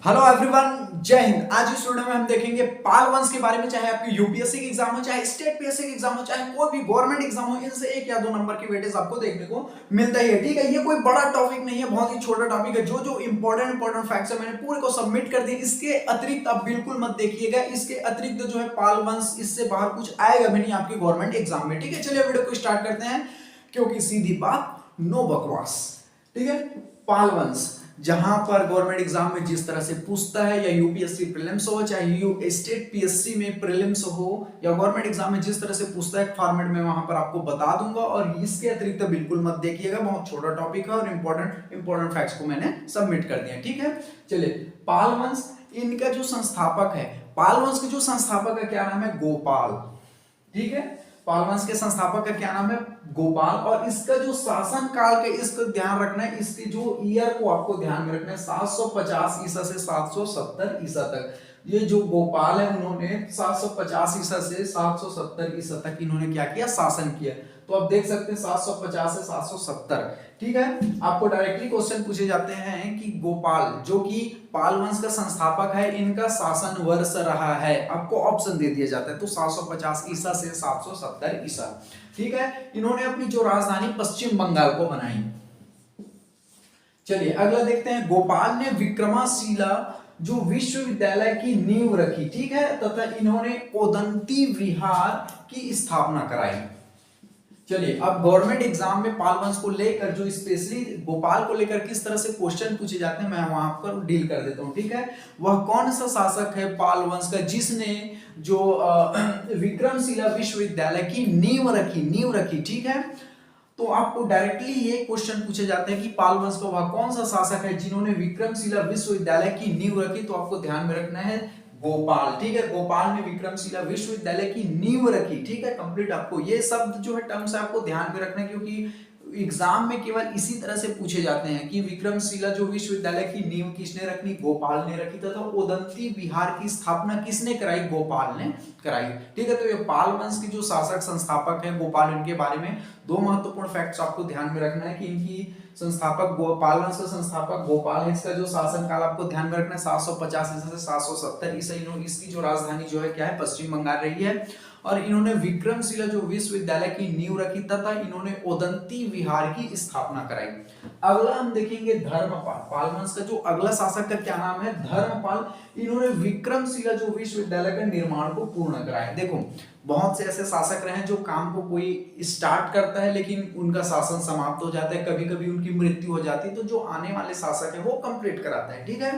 Hello everyone, जय हिंद। आज इस वीडियो में हम देखेंगे पाल वंश के बारे में। चाहे आपकी यूपीएससी की एग्जाम हो, चाहे स्टेट पीएससी की एग्जाम हो, चाहे कोई भी गवर्नमेंट एग्जाम हो, इनसे एक या दो नंबर की वेटेज आपको देखने को मिलता ही है। ठीक है, ये कोई बड़ा टॉपिक नहीं है, बहुत ही छोटा टॉपिक है। जो जो इंपॉर्टेंट फैक्ट्स है मैंने पूरे को सबमिट कर दिए। इसके अतिरिक्त आप बिल्कुल मत देखिएगा। इसके अतिरिक्त जो है पाल वंश, इससे बाहर कुछ आएगा भी नहीं आपकी गवर्नमेंट एग्जाम में। ठीक है, चलिए वीडियो को स्टार्ट करते हैं, क्योंकि सीधी बात, नो बकवास। ठीक है, पाल वंश जहां पर गवर्नमेंट एग्जाम में जिस तरह से पूछता है, या यूपीएससी प्रीलिम्स हो, चाहे यू स्टेट पीएससी में प्रीलिम्स हो, या गवर्नमेंट एग्जाम में जिस तरह से पूछता है फॉर्मेट में, वहां पर आपको बता दूंगा। और इसके अतिरिक्त बिल्कुल मत देखिएगा, बहुत छोटा टॉपिक है और इंपॉर्टेंट फैक्ट्स को मैंने सबमिट कर दिया। ठीक है, चलिए पाल वंश, इनका जो संस्थापक है, पाल वंश के जो संस्थापक है, क्या नाम है? गोपाल। ठीक है, पाल वंश के संस्थापक का क्या नाम है? गोपाल। और इसका जो शासन काल का, इसका ध्यान रखना है, इसके जो ईयर को आपको ध्यान में रखना है, 750 ईसा से 770 ईसा तक। ये जो गोपाल है, उन्होंने 750 ईसा से 770 ईसा तक इन्होंने क्या किया? शासन किया। तो आप देख सकते हैं 750 से 770। ठीक है, आपको डायरेक्टली क्वेश्चन पूछे जाते हैं कि गोपाल, जो कि पाल वंश का संस्थापक है, इनका शासन वर्ष रहा है। आपको ऑप्शन दे दिया जाता है, तो 750 ईसा से 770 ईसा। ठीक है, इन्होंने अपनी जो राजधानी पश्चिम बंगाल को बनाई। चलिए अगला देखते हैं। गोपाल ने विक्रमाशिला जो विश्वविद्यालय की नींव रखी। ठीक है, तथा इन्होंने ओदंती विहार की स्थापना कराई। चलिए, अब गवर्नमेंट एग्जाम में पाल वंश को लेकर, जो स्पेशली गोपाल को लेकर किस तरह से क्वेश्चन पूछे जाते हैं, मैं वहां पर डील कर देता हूं। ठीक है, वह कौन सा शासक है पाल वंश का, जिसने जो विक्रमशिला विश्वविद्यालय की नींव रखी। ठीक है, तो आपको डायरेक्टली ये क्वेश्चन पूछे जाते हैं कि पाल वंश का वह कौन सा शासक है जिन्होंने विक्रमशिला विश्वविद्यालय की नींव रखी। तो आपको ध्यान में रखना है गोपाल। ठीक है, गोपाल ने विक्रमशिला विश्वविद्यालय की नींव रखी। ठीक है, कंप्लीट आपको ये शब्द जो है, टर्म्स आपको ध्यान में रखना है, क्योंकि एग्जाम में केवल इसी तरह से पूछे जाते हैं कि विक्रमशिला जो विश्वविद्यालय की नींव किसने रखी? गोपाल ने रखी। तथा ओदंती विहार की स्थापना किसने कराई? गोपाल ने कराई। ठीक है, तो ये पाल वंश की जो शासक संस्थापक है गोपाल, इनके बारे में दो महत्वपूर्ण फैक्ट्स आपको ध्यान में रखना है कि इनकी संस्थापक पाल वंश का संस्थापक गोपाल है। इसका जो शासन काल आपको ध्यान में रखना है 750 ईसा से 770 ईसा। इसकी जो राजधानी जो है क्या है? पश्चिम बंगाल रही है। और इन्होंने विक्रमशिला जो विश्वविद्यालय की नींव रखी, तथा इन्होंने ओदंती विहार की स्थापना कराई। अगला हम देखेंगे धर्मपाल। पाल वंश का जो अगला शासक का क्या नाम है? धर्मपाल। इन्होंने विक्रमशिला जो विश्वविद्यालय का निर्माण को पूर्ण कराया। देखो, बहुत से ऐसे शासक रहे हैं जो काम को कोई स्टार्ट करता है लेकिन उनका शासन समाप्त हो जाता है, कभी कभी उनकी मृत्यु हो जाती है, तो जो आने वाले शासक है वो कंप्लीट कराता है। ठीक है,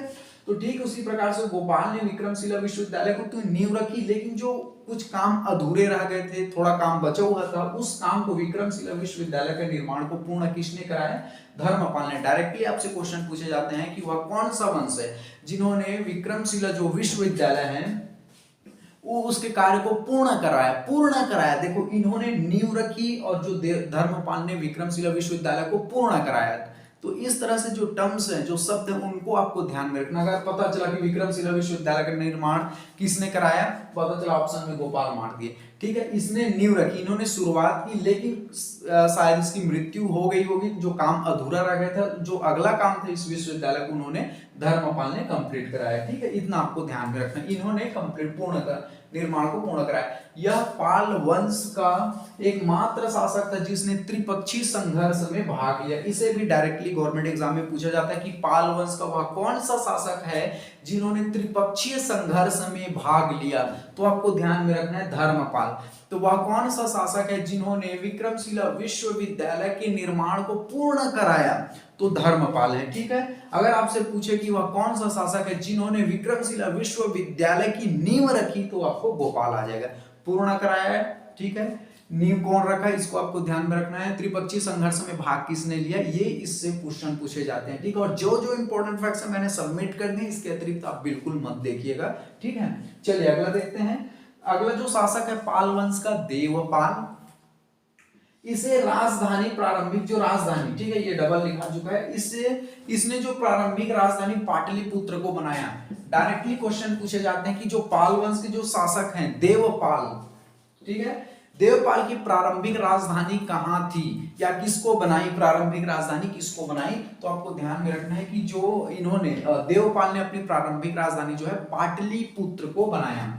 तो ठीक उसी प्रकार से गोपाल ने विक्रमशिला विश्वविद्यालय को तो नींव रखी, लेकिन जो कुछ काम अधूरे रह गए थे, थोड़ा काम बचा हुआ था, उस काम को विक्रमशिला विश्वविद्यालय के निर्माण को पूर्ण किसने कराया? धर्मपाल ने। डायरेक्टली आपसे क्वेश्चन पूछे जाते हैं कि वह कौन सा वंश है जिन्होंने विक्रमशिला जो विश्वविद्यालय है वो उसके कार्य को पूर्ण कराया। देखो, इन्होंने नींव रखी और जो धर्मपाल ने विक्रमशिला विश्वविद्यालय को पूर्ण कराया। तो इस तरह से जो टर्म्स हैं, जो शब्द हैं, उनको आपको ध्यान में रखना। अगर पता चला कि विक्रमशिला विश्वविद्यालय का निर्माण किसने कराया, पता चला ऑप्शन में गोपाल मार दिए। ठीक है, इसने नींव रखी, इन्होंने शुरुआत की, लेकिन शायद इसकी मृत्यु हो गई होगी, जो काम अधूरा रह गया था, जो अगला काम था इस विश्वविद्यालय को उन्होंने धर्मपाल ने कंप्लीट कराया। ठीक है, इतना आपको ध्यान में रखना, इन्होंने कंप्लीट निर्माण को पूर्ण कराया। यह पाल वंश का एकमात्र शासक था जिसने त्रिपक्षीय संघर्ष में भाग लिया। इसे भी डायरेक्टली गवर्नमेंट एग्जाम में पूछा जाता है कि पाल वंश का वह कौन सा शासक है जिन्होंने त्रिपक्षीय संघर्ष में भाग लिया। तो आपको ध्यान में रखना है धर्मपाल। तो वह कौन सा शासक है जिन्होंने विक्रमशिला विश्वविद्यालय के निर्माण को पूर्ण कराया? तो धर्मपाल है। ठीक है, अगर आपसे पूछे कि वह कौन सा शासक है जिन्होंने विक्रमशिला विश्वविद्यालय की नींव रखी, तो आपको गोपाल आ जाएगा। पूर्ण कराया है। ठीक है, नींव कौन रखा है, इसको आपको ध्यान में रखना है। त्रिपक्षीय संघर्ष में भाग किसने लिया, ये इससे क्वेश्चन पूछे जाते हैं। ठीक है, और जो जो इंपॉर्टेंट फैक्ट्स मैंने सबमिट कर दिए, इसके अतिरिक्त आप बिल्कुल मत देखिएगा। ठीक है, चलिए अगला देखते हैं। अगला जो शासक है पाल वंश का, देवपाल। इसे राजधानी, प्रारंभिक जो राजधानी, ठीक है, ये डबल लिखा चुका है, इसने जो प्रारंभिक राजधानी पाटलिपुत्र को बनाया। डायरेक्टली क्वेश्चन पूछे जाते हैं कि जो पाल वंश के जो शासक हैं देवपाल, ठीक है, देवपाल की प्रारंभिक राजधानी कहाँ थी, या किसको बनाई, प्रारंभिक राजधानी किसको बनाई? तो आपको ध्यान में रखना है कि जो इन्होंने देवपाल ने अपनी प्रारंभिक राजधानी जो है पाटलिपुत्र को बनाया।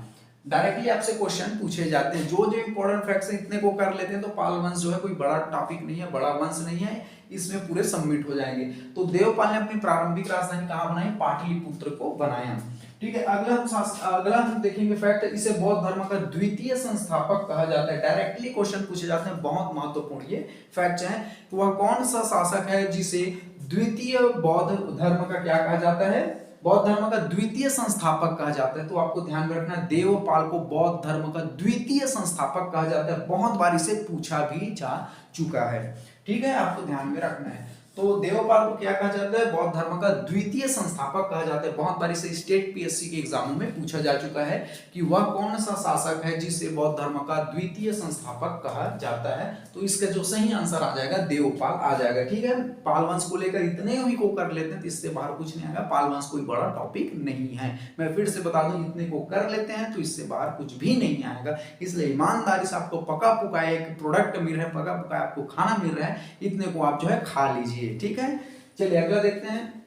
डायरेक्टली आपसे क्वेश्चन पूछे जाते हैं, जो जो इंपॉर्टेंट फैक्ट्स हैं इतने को कर लेते हैं तो पाल वंश जो है कोई बड़ा टॉपिक नहीं है, बड़ा वंश नहीं है, इसमें पूरे सबमिट हो जाएंगे। तो देवपाल ने अपनी प्रारंभिक राजधानी कहाँ बनाई? पाटलिपुत्र को बनाया। ठीक है, अगला हम देखेंगे फैक्ट, इसे बौद्ध धर्म का द्वितीय संस्थापक कहा जाता है। डायरेक्टली क्वेश्चन पूछे जाते हैं, बहुत महत्वपूर्ण ये फैक्ट है। तो वह कौन सा शासक है जिसे द्वितीय बौद्ध धर्म का क्या कहा जाता है? बौद्ध धर्म का द्वितीय संस्थापक कहा जाता है। तो आपको ध्यान में रखना, देवपाल को बौद्ध धर्म का द्वितीय संस्थापक कहा जाता है। बहुत बार इसे पूछा भी जा चुका है। ठीक है, आपको ध्यान में रखना है। तो देवपाल को क्या कहा जाता है? बौद्ध धर्म का द्वितीय संस्थापक कहा जाता है। बहुत बार इसे स्टेट पीएससी के एग्जामों में पूछा जा चुका है कि वह कौन सा शासक है जिसे बौद्ध धर्म का द्वितीय संस्थापक कहा जाता है। तो इसका जो सही आंसर आ जाएगा देवपाल आ जाएगा। ठीक है, पाल वंश को लेकर इतने ही को कर लेते हैं तो इससे बाहर कुछ नहीं आएगा। पाल वंश कोई बड़ा टॉपिक नहीं है, मैं फिर से बता दूं, इतने को कर लेते हैं तो इससे बाहर कुछ भी नहीं आएगा। इसलिए ईमानदारी से आपको पका पुकाया एक प्रोडक्ट मिल रहा है, पका पुकाया आपको खाना मिल रहा है, इतने को आप जो है खा लीजिए। ठीक है, चलिए अगला देखते हैं।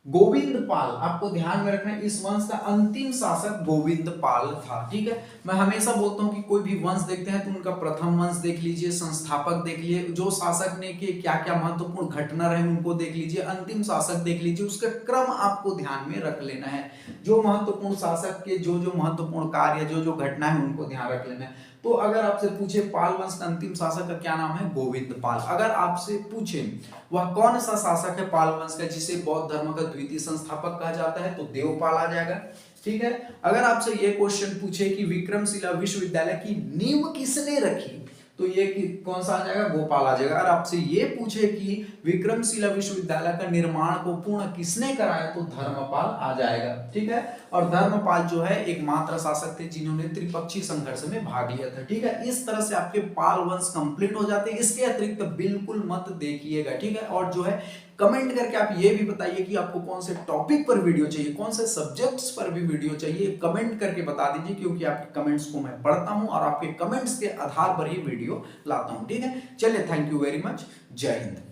गोविंद पाल, आपको ध्यान में रखना है इस वंश का अंतिम शासक गोविंद पाल था। ठीक है, मैं हमेशा बोलता हूं कि कोई भी वंश देखते हैं तो उनका प्रथम वंश देख लीजिए, संस्थापक देख लीजिए, जो शासक ने के क्या क्या महत्वपूर्ण घटना रहे उनको देख लीजिए, अंतिम शासक देख लीजिए, उसका क्रम आपको ध्यान में रख लेना है। जो महत्वपूर्ण शासक के जो जो महत्वपूर्ण कार्य, जो जो घटना है उनको ध्यान रख लेना है। तो अगर आपसे पूछे पाल वंश का अंतिम शासक का क्या नाम है? गोविंद पाल। अगर आपसे पूछे वह कौन सा शासक है पाल वंश का जिसे बौद्ध धर्म का द्वितीय संस्थापक कहा जाता है? तो देवपाल आ जाएगा। ठीक है, अगर आपसे ये क्वेश्चन पूछे कि विक्रमशिला विश्वविद्यालय की नींव किसने रखी, तो ये कौन सा आ जाएगा? गोपाल आ जाएगा। अगर आपसे ये पूछे कि विक्रमशिला विश्वविद्यालय का निर्माण को पूर्ण किसने कराया, तो धर्मपाल आ जाएगा। ठीक है, और धर्मपाल जो है एकमात्र शासक थे जिन्होंने त्रिपक्षीय संघर्ष में भाग लिया था। ठीक है, इस तरह से आपके पाल वंश कंप्लीट हो जाते हैं। इसके अतिरिक्त बिल्कुल मत देखिएगा। ठीक है, और जो है कमेंट करके आप ये भी बताइए कि आपको कौन से टॉपिक पर वीडियो चाहिए, कौन से सब्जेक्ट्स पर भी वीडियो चाहिए, कमेंट करके बता दीजिए, क्योंकि आपके कमेंट्स को मैं पढ़ता हूं और आपके कमेंट्स के आधार पर ही वीडियो लाता हूं। ठीक है, चलिए, थैंक यू वेरी मच, जय हिंद।